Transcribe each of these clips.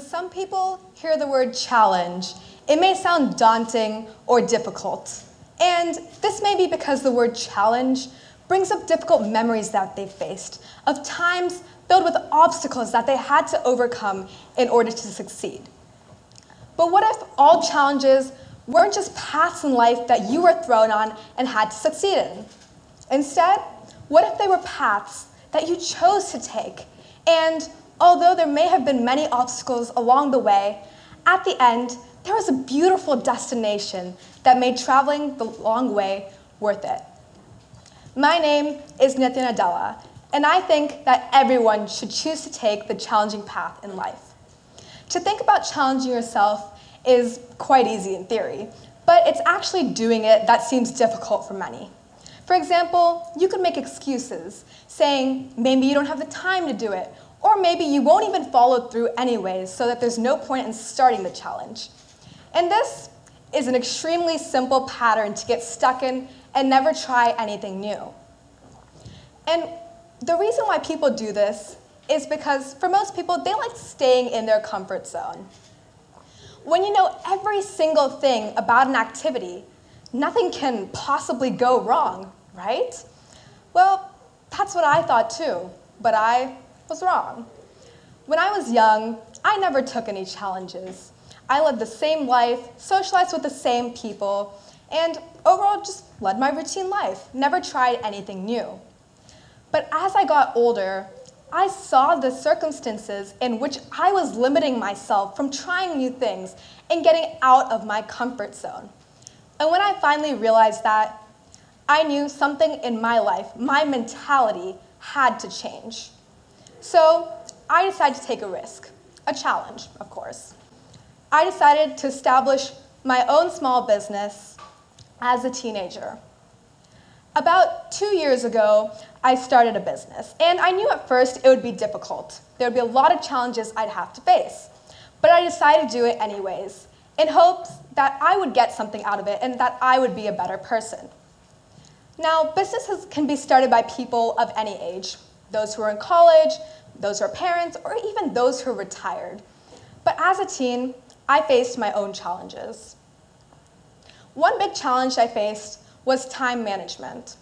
some people hear the word challenge, it may sound daunting or difficult. And this may be because the word challenge brings up difficult memories that they faced, of times filled with obstacles that they had to overcome in order to succeed. But what if all challenges weren't just paths in life that you were thrown on and had to succeed in? Instead, what if they were paths that you chose to take? And although there may have been many obstacles along the way, at the end, there was a beautiful destination that made traveling the long way worth it. My name is Nitya Nadella, and I think that everyone should choose to take the challenging path in life. To think about challenging yourself is quite easy in theory, but it's actually doing it that seems difficult for many. For example, you could make excuses, saying maybe you don't have the time to do it, or maybe you won't even follow through anyways, so that there's no point in starting the challenge. And this is an extremely simple pattern to get stuck in and never try anything new. And the reason why people do this is because for most people, they like staying in their comfort zone. When you know every single thing about an activity, nothing can possibly go wrong, right? Well, that's what I thought too, but I was wrong. When I was young, I never took any challenges. I lived the same life, socialized with the same people, and overall just led my routine life, never tried anything new. But as I got older, I saw the circumstances in which I was limiting myself from trying new things and getting out of my comfort zone. And when I finally realized that, I knew something in my life, my mentality, had to change. So I decided to take a risk, a challenge, of course. I decided to establish my own small business as a teenager. About 2 years ago, I started a business, and I knew at first it would be difficult. There would be a lot of challenges I'd have to face, but I decided to do it anyways, in hopes that I would get something out of it and that I would be a better person. Now, businesses can be started by people of any age, those who are in college, those who are parents, or even those who are retired. But as a teen, I faced my own challenges. One big challenge I faced was time management.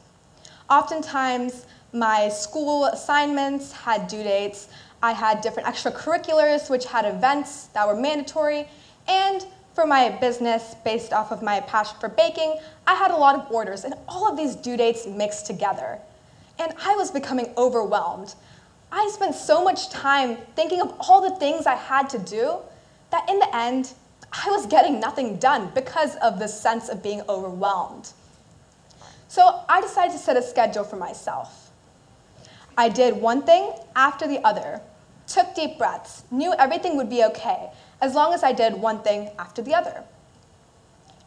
Oftentimes, my school assignments had due dates. I had different extracurriculars which had events that were mandatory, and for my business, based off of my passion for baking, I had a lot of orders, and all of these due dates mixed together. And I was becoming overwhelmed. I spent so much time thinking of all the things I had to do that in the end, I was getting nothing done because of this sense of being overwhelmed. So I decided to set a schedule for myself. I did one thing after the other, took deep breaths, knew everything would be okay, as long as I did one thing after the other.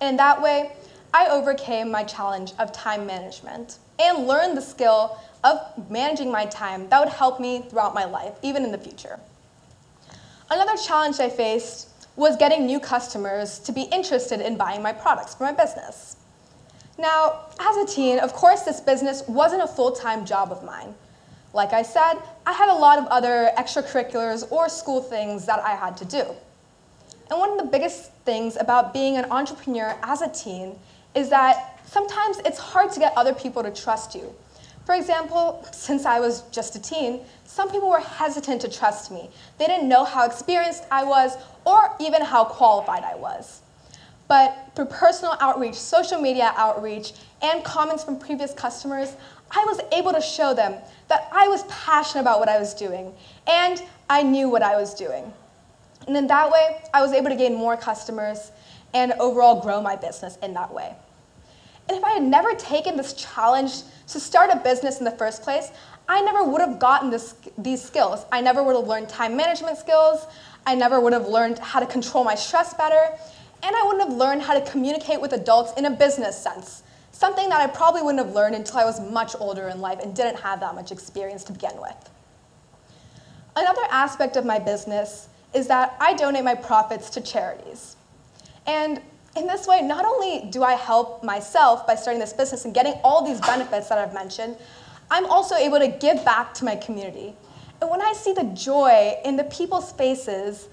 And in that way, I overcame my challenge of time management and learned the skill of managing my time that would help me throughout my life, even in the future. Another challenge I faced was getting new customers to be interested in buying my products for my business. Now, as a teen, of course, this business wasn't a full-time job of mine. Like I said, I had a lot of other extracurriculars or school things that I had to do. And one of the biggest things about being an entrepreneur as a teen is that sometimes it's hard to get other people to trust you. For example, since I was just a teen, some people were hesitant to trust me. They didn't know how experienced I was or even how qualified I was. But through personal outreach, social media outreach, and comments from previous customers, I was able to show them that I was passionate about what I was doing, and I knew what I was doing. And in that way, I was able to gain more customers and overall grow my business in that way. And if I had never taken this challenge to start a business in the first place, I never would have gotten these skills. I never would have learned time management skills. I never would have learned how to control my stress better. And I wouldn't have learned how to communicate with adults in a business sense, something that I probably wouldn't have learned until I was much older in life and didn't have that much experience to begin with. Another aspect of my business is that I donate my profits to charities. And in this way, not only do I help myself by starting this business and getting all these benefits that I've mentioned, I'm also able to give back to my community. And when I see the joy in the people's faces,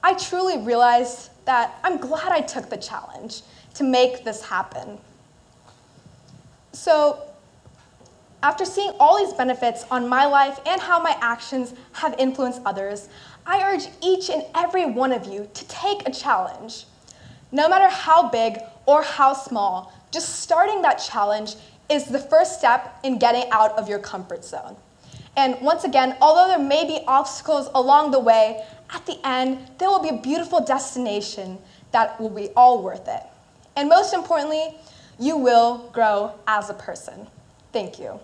I truly realized that I'm glad I took the challenge to make this happen. So, after seeing all these benefits on my life and how my actions have influenced others, I urge each and every one of you to take a challenge. No matter how big or how small, just starting that challenge is the first step in getting out of your comfort zone. And once again, although there may be obstacles along the way, at the end, there will be a beautiful destination that will be all worth it. And most importantly, you will grow as a person. Thank you.